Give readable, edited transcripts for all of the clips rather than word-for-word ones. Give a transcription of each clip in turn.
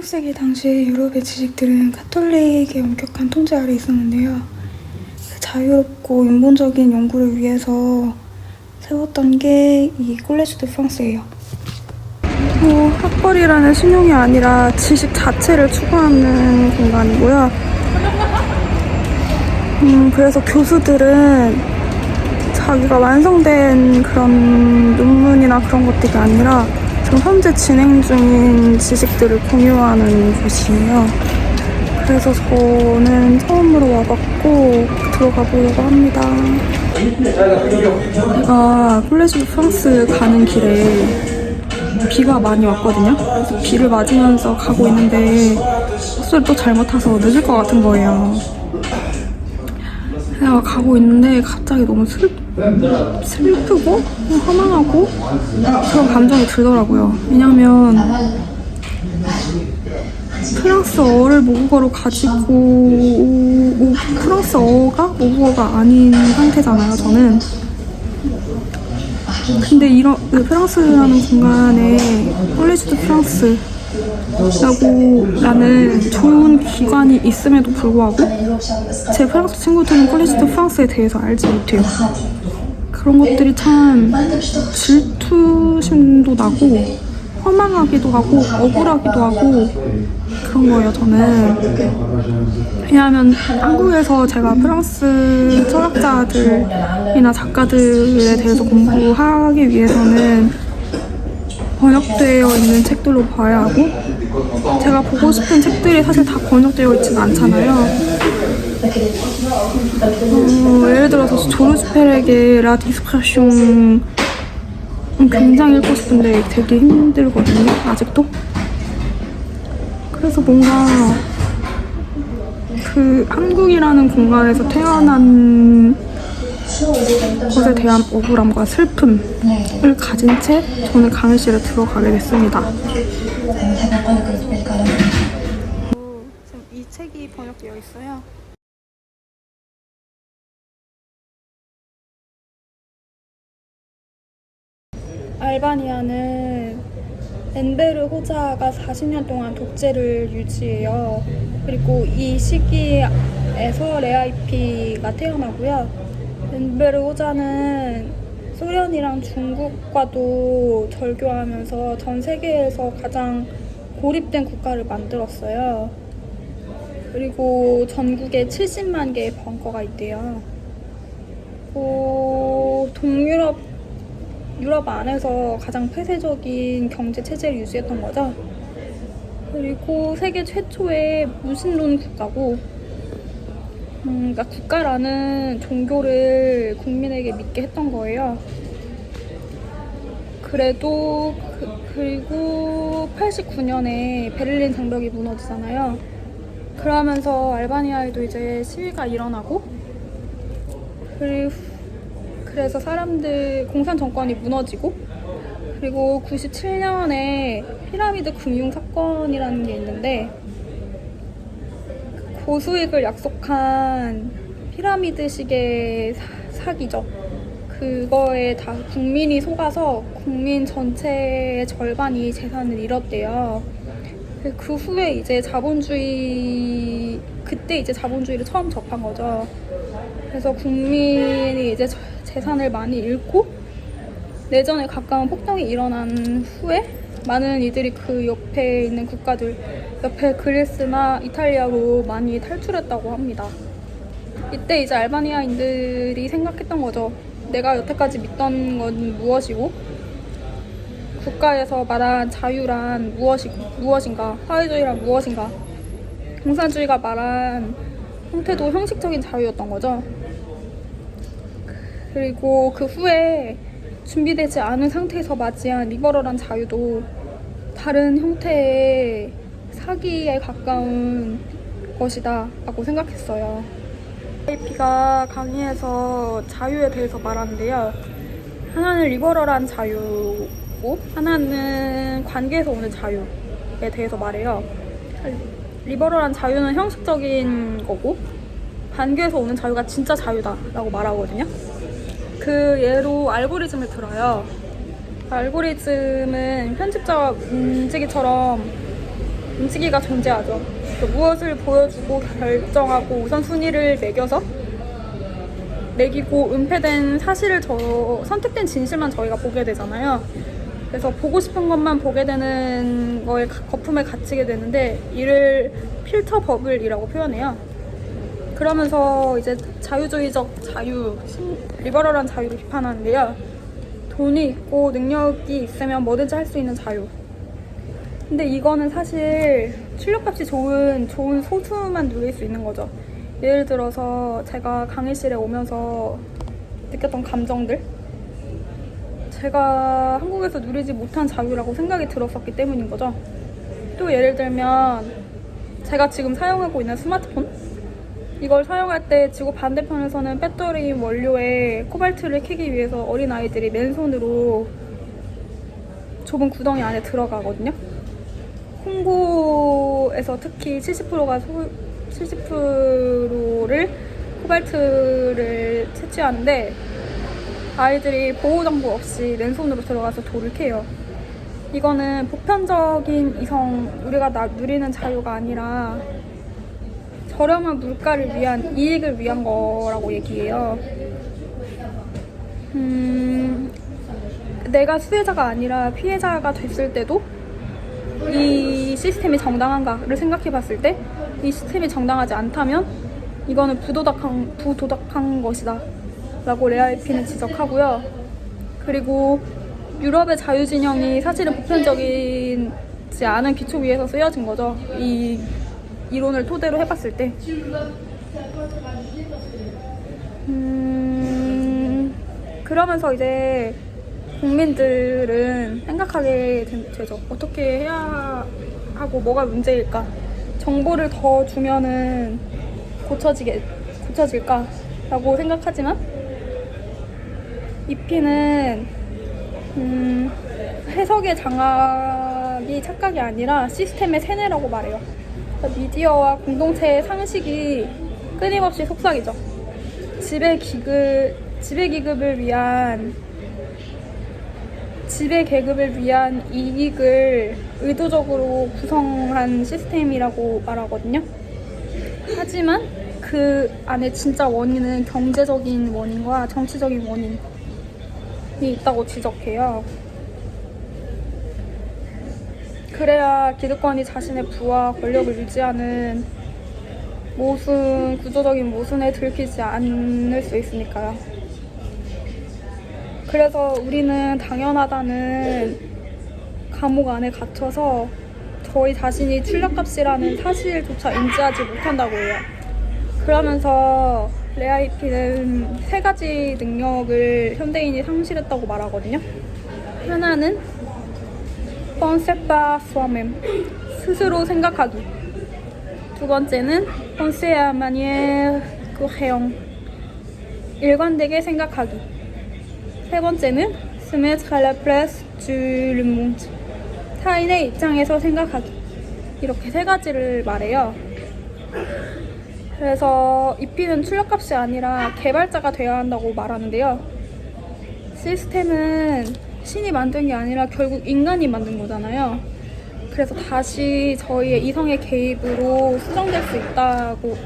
16세기 당시 유럽의 지식들은 가톨릭의 엄격한 통제 아래 있었는데요. 자유롭고 인본적인 연구를 위해서 세웠던 게 이 콜레지 드 프랑스예요. 학벌이라는 신용이 아니라 지식 자체를 추구하는 공간이고요. 그래서 교수들은 자기가 완성된 그런 논문이나 그런 것들이 아니라 지금 현재 진행 중인 지식들을 공유하는 곳이에요. 그래서 저는 처음으로 와봤고 들어가 보려고 합니다. 제가 콜레지 드 프랑스 가는 길에 비가 많이 왔거든요. 그래서 비를 맞으면서 가고 있는데 버스를 또 잘못 타서 늦을 것 같은 거예요. 제가 가고 있는데 갑자기 너무 슬프고 허망하고 그런 감정이 들더라고요. 왜냐면 프랑스어를 모국어로 가지고 프랑스어가 모국어가 아닌 상태잖아요, 저는. 근데 이런 프랑스라는 공간에 콜레지 드 프랑스라는 좋은 기관이 있음에도 불구하고 제 프랑스 친구들은 콜레지 드 프랑스에 대해서 알지 못해요. 그런 것들이 참 질투심도 나고 허망하기도 하고 억울하기도 하고 그런 거예요, 저는. 왜냐하면 한국에서 제가 프랑스 철학자들이나 작가들에 대해서 공부하기 위해서는 번역되어 있는 책들로 봐야 하고 제가 보고 싶은 책들이 사실 다 번역되어 있지는 않잖아요. 예를 들어서 조르주 페렉의 라 디스크레숑 굉장히 읽고 싶은데 되게 힘들거든요, 아직도. 그래서 뭔가 그 한국이라는 공간에서 태어난 것에 대한 억울함과 슬픔을 가진 채 저는 강의실에 들어가게 됐습니다. 지금 이 책이 번역되어 있어요. 알바니아는 엔베르 호자가 40년 동안 독재를 유지해요. 그리고 이 시기에서 레아이피가 태어나고요. 엔베르 호자는 소련이랑 중국과도 절교하면서 전 세계에서 가장 고립된 국가를 만들었어요. 그리고 전국에 70만 개의 벙커가 있대요. 유럽 안에서 가장 폐쇄적인 경제 체제를 유지했던 거죠. 그리고 세계 최초의 무신론 국가고, 그러니까 국가라는 종교를 국민에게 믿게 했던 거예요. 그래도 그리고 89년에 베를린 장벽이 무너지잖아요. 그러면서 알바니아에도 이제 시위가 일어나고, 그래서 공산 정권이 무너지고, 그리고 97년에 피라미드 금융 사건이라는 게 있는데 고수익을 약속한 피라미드식의 사기죠. 그거에 다 국민이 속아서 국민 전체의 절반이 재산을 잃었대요. 그 후에 이제 그때 이제 자본주의를 처음 접한 거죠. 그래서 국민이 이제 재산을 많이 잃고 내전에 가까운 폭동이 일어난 후에 많은 이들이 그 옆에 있는 국가들, 옆에 그리스나 이탈리아로 많이 탈출했다고 합니다. 이때 이제 알바니아인들이 생각했던 거죠. 내가 여태까지 믿던 건 무엇이고 국가에서 말한 자유란 무엇인가, 사회주의란 무엇인가, 공산주의가 말한 형태도 형식적인 자유였던 거죠. 그리고 그 후에 준비되지 않은 상태에서 맞이한 리버럴한 자유도 다른 형태의 사기에 가까운 것이다 라고 생각했어요. AP가 강의에서 자유에 대해서 말하는데요. 하나는 리버럴한 자유고 하나는 관계에서 오는 자유에 대해서 말해요. 리버럴한 자유는 형식적인 거고 관계에서 오는 자유가 진짜 자유다 라고 말하거든요. 그 예로 알고리즘을 들어요. 알고리즘은 편집자와 움직이처럼 움직이가 존재하죠. 무엇을 보여주고 결정하고 우선순위를 매기고 은폐된 사실을 선택된 진실만 저희가 보게 되잖아요. 그래서 보고 싶은 것만 보게 되는 거에 거품에 갇히게 되는데 이를 필터 버블이라고 표현해요. 그러면서 이제 자유주의적 자유, 리버럴한 자유를 비판하는데요. 돈이 있고 능력이 있으면 뭐든지 할 수 있는 자유. 근데 이거는 사실 출력값이 좋은 소수만 누릴 수 있는 거죠. 예를 들어서 제가 강의실에 오면서 느꼈던 감정들, 제가 한국에서 누리지 못한 자유라고 생각이 들었었기 때문인 거죠. 또 예를 들면 제가 지금 사용하고 있는 스마트폰, 이걸 사용할 때 지구 반대편에서는 배터리 원료에 코발트를 캐기 위해서 어린아이들이 맨손으로 좁은 구덩이 안에 들어가거든요. 콩고에서 특히 70%를 코발트를 채취하는데 아이들이 보호정보 없이 맨손으로 들어가서 돌을 캐요. 이거는 보편적인 우리가 누리는 자유가 아니라 저렴한 물가를 위한, 이익을 위한 거라고 얘기해요. 내가 수혜자가 아니라 피해자가 됐을 때도 이 시스템이 정당한가를 생각해 봤을 때 이 시스템이 정당하지 않다면 이거는 부도덕한 것이다 라고 레아이피는 지적하고요. 그리고 유럽의 자유진영이 사실은 보편적이지 않은 기초 위에서 쓰여진 거죠. 이 이론을 토대로 해봤을 때. 그러면서 이제 국민들은 생각하게 되죠. 어떻게 해야 하고 뭐가 문제일까? 정보를 더 주면은 고쳐질까? 라고 생각하지만 이피는 해석의 장악이 착각이 아니라 시스템의 세뇌라고 말해요. 미디어와 공동체의 상식이 끊임없이 속삭이죠. 지배 계급을 위한 이익을 의도적으로 구성한 시스템이라고 말하거든요. 하지만 그 안에 진짜 원인은 경제적인 원인과 정치적인 원인이 있다고 지적해요. 그래야 기득권이 자신의 부와 권력을 유지하는 구조적인 모순에 들키지 않을 수 있으니까요. 그래서 우리는 당연하다는 감옥 안에 갇혀서 저희 자신이 출력값이라는 사실조차 인지하지 못한다고 해요. 그러면서 레아이피는 3가지 능력을 현대인이 상실했다고 말하거든요. 하나는 penser par soi-même, 스스로 생각하기. 두 번째는 penser à manière cohérente, 일관되게 생각하기. 세 번째는 se mettre à la place du monde, 타인의 입장에서 생각하기. 이렇게 3가지를 말해요. 그래서 이피는 출력값이 아니라 개발자가 되어야 한다고 말하는데요. 시스템은 신이 만든 게 아니라 결국 인간이 만든 거잖아요. 그래서 다시 저희의 이성의 개입으로 수정될 수 있다고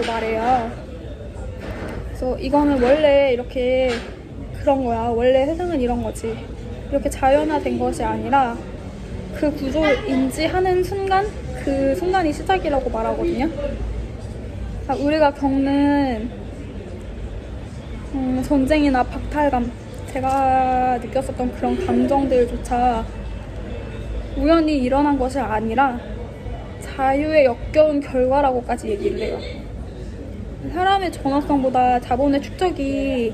말해요. 그래서 이거는 원래 이렇게 그런 거야. 원래 세상은 이런 거지. 이렇게 자연화된 것이 아니라 그 구조를 인지하는 순간, 그 순간이 시작이라고 말하거든요. 우리가 겪는 전쟁이나 박탈감, 제가 느꼈었던 그런 감정들조차 우연히 일어난 것이 아니라 자유의 역겨운 결과라고까지 얘기를 해요. 사람의 정확성보다 자본의 축적에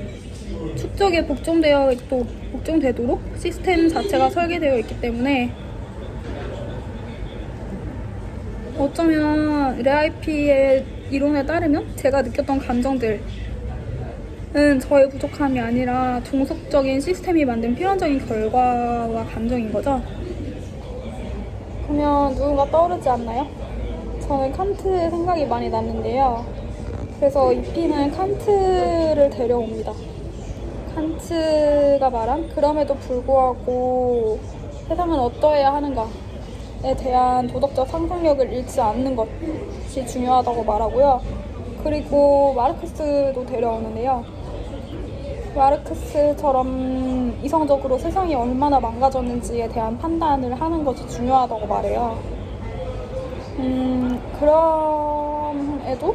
복종되도록 시스템 자체가 설계되어 있기 때문에 어쩌면 레아이피의 이론에 따르면 제가 느꼈던 감정들은 저의 부족함이 아니라 종속적인 시스템이 만든 필연적인 결과와 감정인 거죠. 그러면 누군가 떠오르지 않나요? 저는 칸트 생각이 많이 났는데요. 그래서 이피는 칸트를 데려옵니다. 칸트가 말한 그럼에도 불구하고 세상은 어떠해야 하는가 대한 도덕적 상상력을 잃지 않는 것이 중요하다고 말하고요. 그리고 마르크스도 데려오는데요. 마르크스처럼 이성적으로 세상이 얼마나 망가졌는지에 대한 판단을 하는 것이 중요하다고 말해요. 그럼에도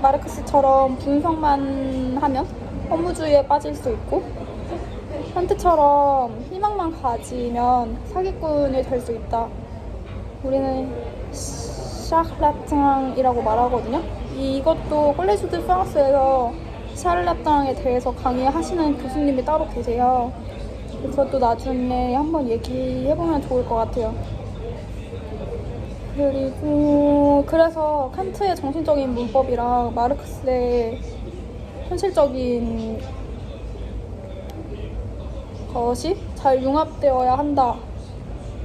마르크스처럼 분석만 하면 허무주의에 빠질 수 있고, 칸트처럼 희망만 가지면 사기꾼이 될 수 있다. 우리는 샤르라탕이라고 말하거든요. 이것도 콜레주 드 프랑스에서 샤르라탕에 대해서 강의하시는 교수님이 따로 계세요. 그것도 나중에 한번 얘기해보면 좋을 것 같아요. 그리고 그래서 칸트의 정신적인 문법이랑 마르크스의 현실적인 것이 잘 융합되어야 한다.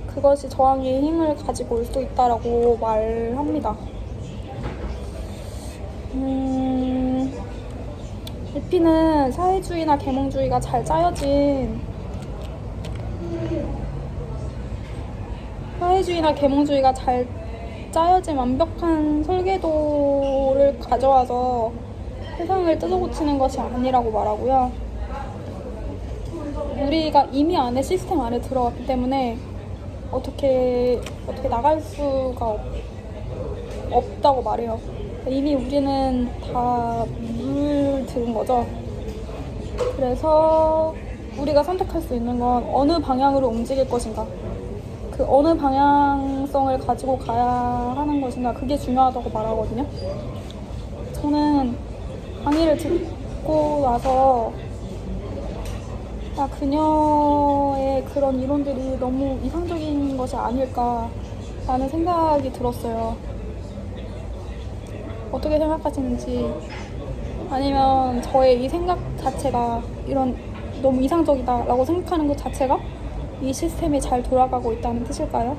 그것이 저항의 힘을 가지고 올 수 있다라고 말합니다. 에피는 사회주의나 계몽주의가 잘 짜여진 완벽한 설계도를 가져와서 세상을 뜯어고치는 것이 아니라고 말하고요. 우리가 이미 안에 시스템 안에 들어왔기 때문에 어떻게 나갈 수가 없다고 말해요. 이미 우리는 다 물들은 거죠. 그래서 우리가 선택할 수 있는 건 어느 방향으로 움직일 것인가, 그 어느 방향성을 가지고 가야 하는 것인가, 그게 중요하다고 말하거든요. 저는 강의를 듣고 나서 그녀의 그런 이론들이 너무 이상적인 것이 아닐까라는 생각이 들었어요. 어떻게 생각하시는지, 아니면 저의 이 생각 자체가 이런 너무 이상적이다라고 생각하는 것 자체가 이 시스템이 잘 돌아가고 있다는 뜻일까요?